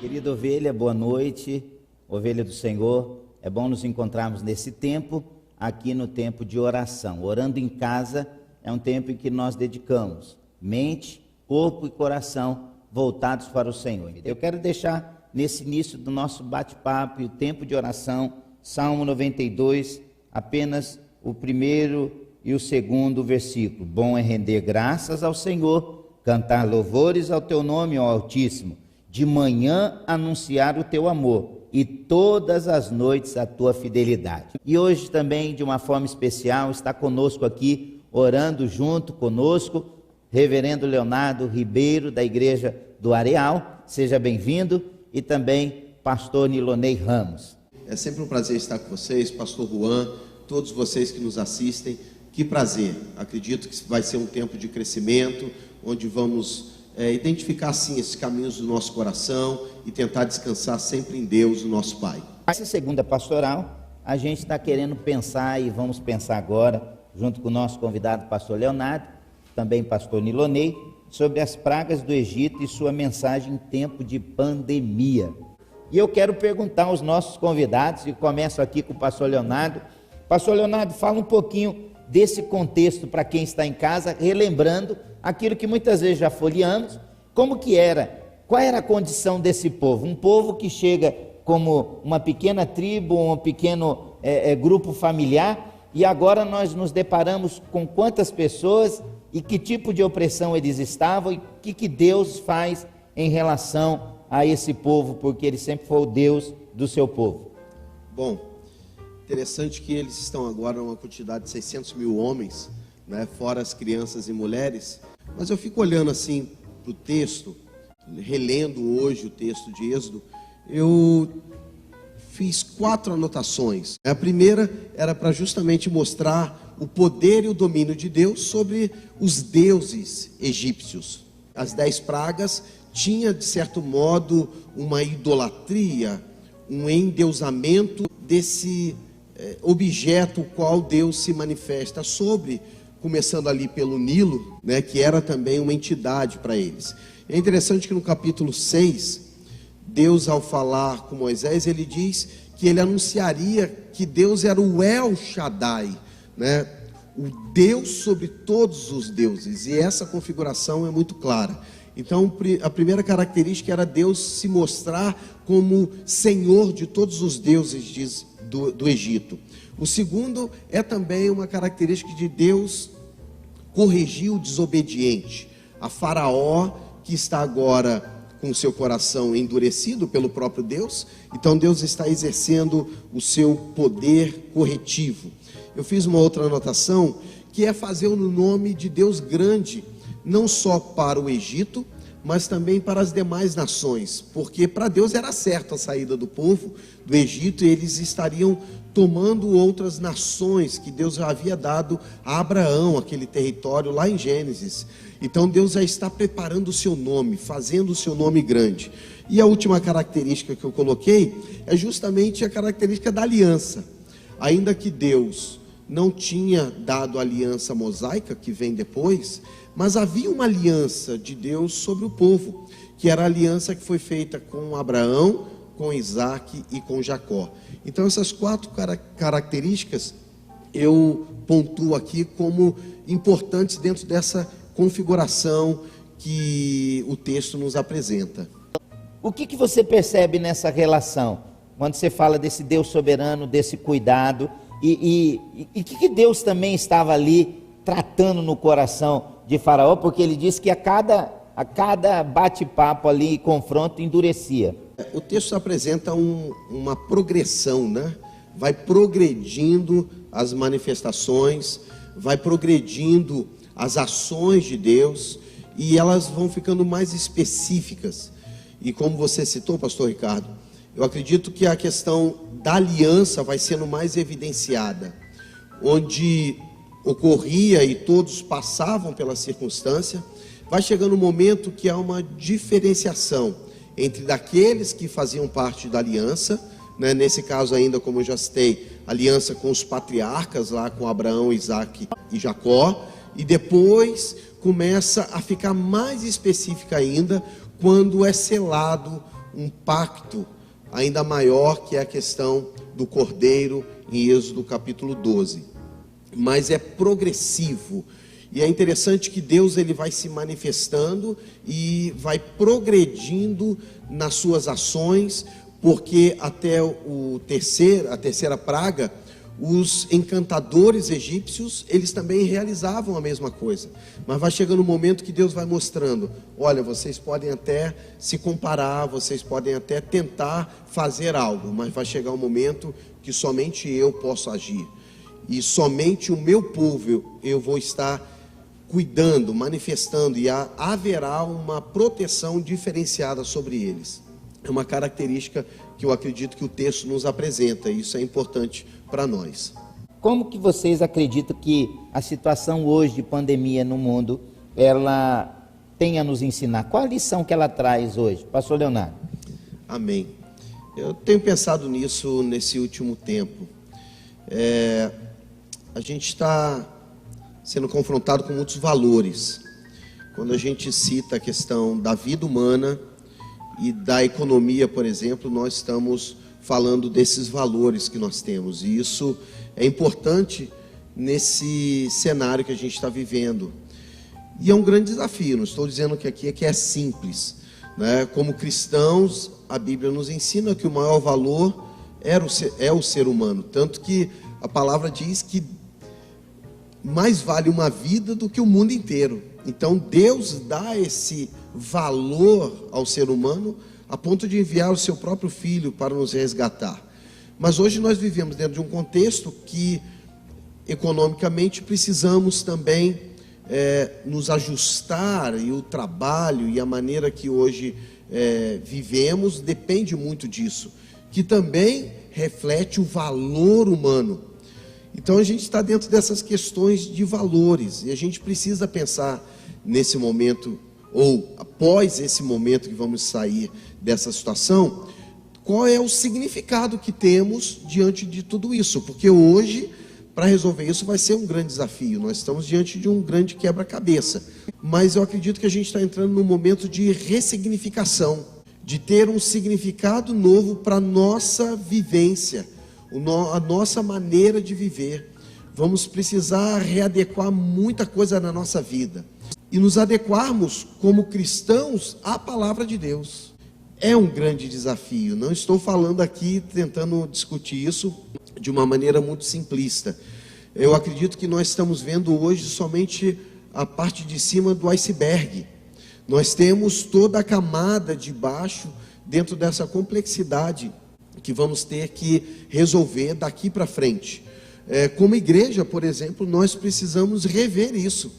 Querida ovelha, boa noite, ovelha do Senhor. É bom nos encontrarmos nesse tempo, aqui no tempo de oração. Orando em casa é um tempo em que nós dedicamos mente, corpo e coração voltados para o Senhor. Eu quero deixar nesse início do nosso bate-papo e o tempo de oração, Salmo 92, apenas o primeiro e o segundo versículo. Bom é render graças ao Senhor, cantar louvores ao teu nome, ó Altíssimo, de manhã anunciar o teu amor e todas as noites a tua fidelidade. E hoje também, de uma forma especial, está conosco aqui, orando junto conosco, reverendo Leonardo Ribeiro, da Igreja do Areal. Seja bem-vindo. E também pastor Nilonei Ramos. É sempre um prazer estar com vocês, pastor Juan, todos vocês que nos assistem. Que prazer. Acredito que vai ser um tempo de crescimento, onde vamos identificar sim esses caminhos do nosso coração e tentar descansar sempre em Deus, o nosso Pai. Essa segunda pastoral, a gente está querendo pensar e vamos pensar agora, junto com o nosso convidado pastor Leonardo, também pastor Nilonei, sobre as pragas do Egito e sua mensagem em tempo de pandemia. E eu quero perguntar aos nossos convidados, e começo aqui com o pastor Leonardo. Pastor Leonardo, fala um pouquinho desse contexto para quem está em casa, relembrando aquilo que muitas vezes já folheamos, como que era, qual era a condição desse povo, um povo que chega como uma pequena tribo, um pequeno grupo familiar, e agora nós nos deparamos com quantas pessoas e que tipo de opressão eles estavam e o que Deus faz em relação a esse povo, porque ele sempre foi o Deus do seu povo. Bom, interessante que eles estão agora numa quantidade de 600 mil homens, né, fora as crianças e mulheres, mas eu fico olhando assim para o texto, relendo hoje o texto de Êxodo, eu fiz 4 anotações. A primeira era para justamente mostrar o poder e o domínio de Deus sobre os deuses egípcios. As 10 pragas tinha, de certo modo, uma idolatria, um endeusamento desse objeto qual Deus se manifesta sobre, começando ali pelo Nilo, né, que era também uma entidade para eles. É interessante que no capítulo 6, Deus, ao falar com Moisés, ele diz que ele anunciaria que Deus era o El Shaddai, né, o Deus sobre todos os deuses, e essa configuração é muito clara. Então, a primeira característica era Deus se mostrar como Senhor de todos os deuses do Egito. O segundo é também uma característica de Deus corrigir o desobediente. A Faraó, que está agora com o seu coração endurecido pelo próprio Deus, então Deus está exercendo o seu poder corretivo. Eu fiz uma outra anotação, que é fazer o nome de Deus grande, não só para o Egito, mas também para as demais nações, porque para Deus era certo a saída do povo do Egito, e eles estariam tomando outras nações que Deus já havia dado a Abraão, aquele território lá em Gênesis. Então Deus já está preparando o seu nome, fazendo o seu nome grande. E a última característica que eu coloquei é justamente a característica da aliança. Ainda que Deus não tinha dado a aliança mosaica, que vem depois, mas havia uma aliança de Deus sobre o povo, que era a aliança que foi feita com Abraão, com Isaac e com Jacó. Então essas 4 características eu pontuo aqui como importantes dentro dessa configuração que o texto nos apresenta. O que você percebe nessa relação, quando você fala desse Deus soberano, desse cuidado, e que Deus também estava ali tratando no coração de Faraó, porque ele disse que a cada bate-papo ali e confronto endurecia. O texto apresenta uma progressão, né? Vai progredindo as manifestações, vai progredindo as ações de Deus, e elas vão ficando mais específicas. E como você citou, pastor Ricardo, eu acredito que a questão da aliança vai sendo mais evidenciada, onde ocorria e todos passavam pela circunstância, vai chegando um momento que há uma diferenciação entre daqueles que faziam parte da aliança, né? Nesse caso ainda, como eu já citei, aliança com os patriarcas lá, com Abraão, Isaac e Jacó, e depois começa a ficar mais específica ainda quando é selado um pacto ainda maior, que é a questão do Cordeiro, em Êxodo capítulo 12. Mas é progressivo. E é interessante que Deus ele vai se manifestando e vai progredindo nas suas ações, porque até a terceira praga, os encantadores egípcios, eles também realizavam a mesma coisa. Mas vai chegando um momento que Deus vai mostrando, olha, vocês podem até se comparar, vocês podem até tentar fazer algo, mas vai chegar um momento que somente eu posso agir. E somente o meu povo eu vou estar cuidando, manifestando, e haverá uma proteção diferenciada sobre eles. É uma característica que eu acredito que o texto nos apresenta, e isso é importante para nós. Como que vocês acreditam que a situação hoje de pandemia no mundo, ela tem a nos ensinar? Qual a lição que ela traz hoje? Pastor Leonardo. Amém. Eu tenho pensado nisso nesse último tempo. A gente está sendo confrontado com muitos valores. Quando a gente cita a questão da vida humana e da economia, por exemplo, nós estamos falando desses valores que nós temos. E isso é importante nesse cenário que a gente está vivendo. E é um grande desafio, não estou dizendo que aqui é simples, né? Como cristãos, a Bíblia nos ensina que o maior valor é o ser humano. Tanto que a palavra diz que mais vale uma vida do que o mundo inteiro. Então Deus dá esse valor ao ser humano a ponto de enviar o seu próprio filho para nos resgatar. Mas hoje nós vivemos dentro de um contexto que economicamente precisamos também nos ajustar, e o trabalho e a maneira que hoje vivemos depende muito disso, que também reflete o valor humano. Então a gente está dentro dessas questões de valores, e a gente precisa pensar nesse momento, ou após esse momento que vamos sair dessa situação, qual é o significado que temos diante de tudo isso, porque hoje, para resolver isso, vai ser um grande desafio. Nós estamos diante de um grande quebra-cabeça, mas eu acredito que a gente está entrando num momento de ressignificação, de ter um significado novo para a nossa vivência, a nossa maneira de viver. Vamos precisar readequar muita coisa na nossa vida e nos adequarmos como cristãos à palavra de Deus. É um grande desafio. Não estou falando aqui tentando discutir isso de uma maneira muito simplista. Eu acredito que nós estamos vendo hoje somente a parte de cima do iceberg. Nós temos toda a camada de baixo dentro dessa complexidade que vamos ter que resolver daqui para frente. Como igreja, por exemplo, nós precisamos rever isso.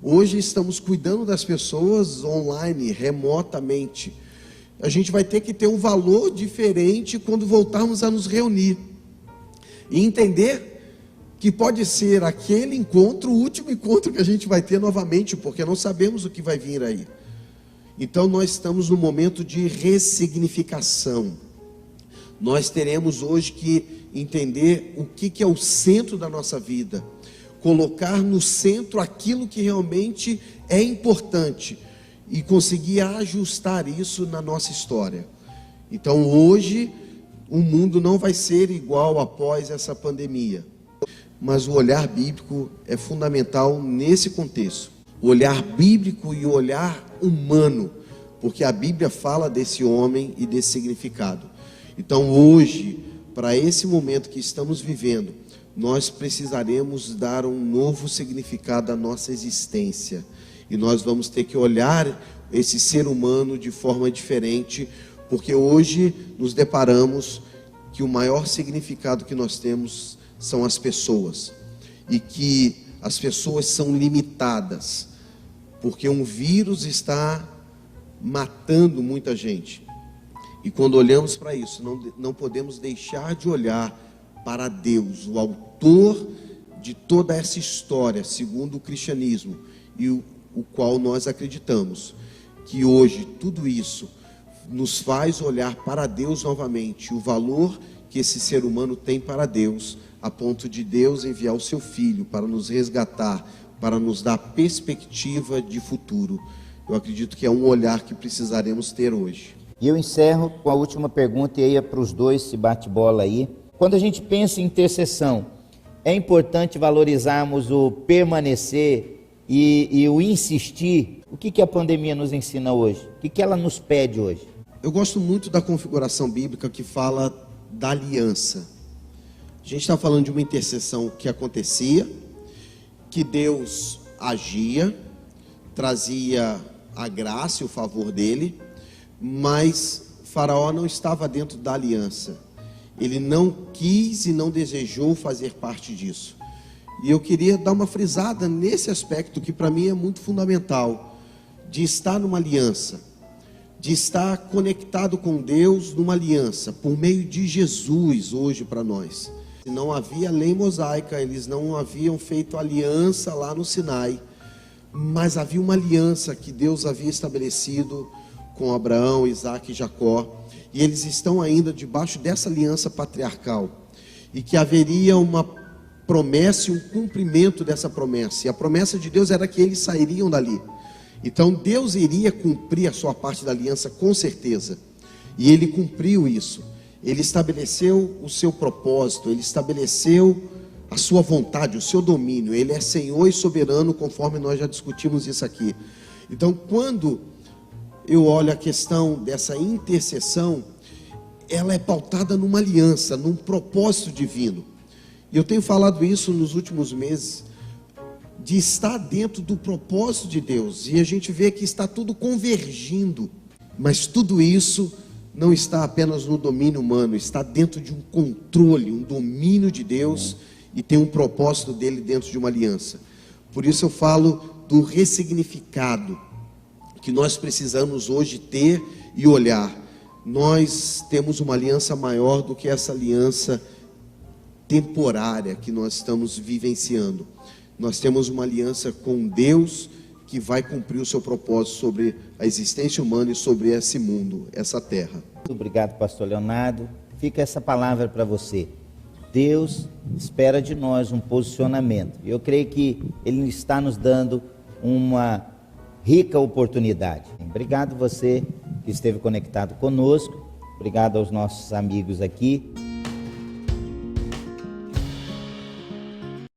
Hoje estamos cuidando das pessoas online, remotamente. A gente vai ter que ter um valor diferente quando voltarmos a nos reunir. E entender que pode ser aquele encontro, o último encontro que a gente vai ter novamente, porque não sabemos o que vai vir aí. Então nós estamos num momento de ressignificação. Nós teremos hoje que entender o que é o centro da nossa vida, colocar no centro aquilo que realmente é importante e conseguir ajustar isso na nossa história. Então hoje o mundo não vai ser igual após essa pandemia, mas o olhar bíblico é fundamental nesse contexto, o olhar bíblico e o olhar humano, porque a Bíblia fala desse homem e desse significado. Então hoje, para esse momento que estamos vivendo, nós precisaremos dar um novo significado à nossa existência. E nós vamos ter que olhar esse ser humano de forma diferente, porque hoje nos deparamos que o maior significado que nós temos são as pessoas. E que as pessoas são limitadas, porque um vírus está matando muita gente. E quando olhamos para isso, não podemos deixar de olhar para Deus, o autor de toda essa história, segundo o cristianismo, e o qual nós acreditamos, que hoje tudo isso nos faz olhar para Deus novamente, o valor que esse ser humano tem para Deus, a ponto de Deus enviar o seu Filho para nos resgatar, para nos dar perspectiva de futuro. Eu acredito que é um olhar que precisaremos ter hoje. E eu encerro com a última pergunta, e aí é para os dois, se bate bola aí. Quando a gente pensa em intercessão, é importante valorizarmos o permanecer e o insistir. O que a pandemia nos ensina hoje? O que ela nos pede hoje? Eu gosto muito da configuração bíblica que fala da aliança. A gente está falando de uma intercessão que acontecia, que Deus agia, trazia a graça e o favor dele, mas Faraó não estava dentro da aliança. Ele não quis e não desejou fazer parte disso. E eu queria dar uma frisada nesse aspecto que para mim é muito fundamental, de estar numa aliança, de estar conectado com Deus numa aliança, por meio de Jesus hoje para nós. Não havia lei mosaica, eles não haviam feito aliança lá no Sinai, mas havia uma aliança que Deus havia estabelecido com Abraão, Isaque e Jacó, e eles estão ainda debaixo dessa aliança patriarcal, e que haveria uma promessa e um cumprimento dessa promessa, e a promessa de Deus era que eles sairiam dali. Então Deus iria cumprir a sua parte da aliança com certeza, e ele cumpriu isso. Ele estabeleceu o seu propósito, ele estabeleceu a sua vontade, o seu domínio. Ele é Senhor e soberano, conforme nós já discutimos isso aqui. Então, quando eu olho a questão dessa intercessão, ela é pautada numa aliança, num propósito divino. E eu tenho falado isso nos últimos meses, de estar dentro do propósito de Deus. E a gente vê que está tudo convergindo, mas tudo isso não está apenas no domínio humano, está dentro de um controle, um domínio de Deus, e tem um propósito dele dentro de uma aliança. Por isso eu falo do ressignificado que nós precisamos hoje ter e olhar. Nós temos uma aliança maior do que essa aliança temporária que nós estamos vivenciando. Nós temos uma aliança com Deus que vai cumprir o seu propósito sobre a existência humana e sobre esse mundo, essa terra. Muito obrigado, pastor Leonardo. Fica essa palavra para você. Deus espera de nós um posicionamento. Eu creio que Ele está nos dando uma rica oportunidade. Obrigado você que esteve conectado conosco. Obrigado aos nossos amigos aqui.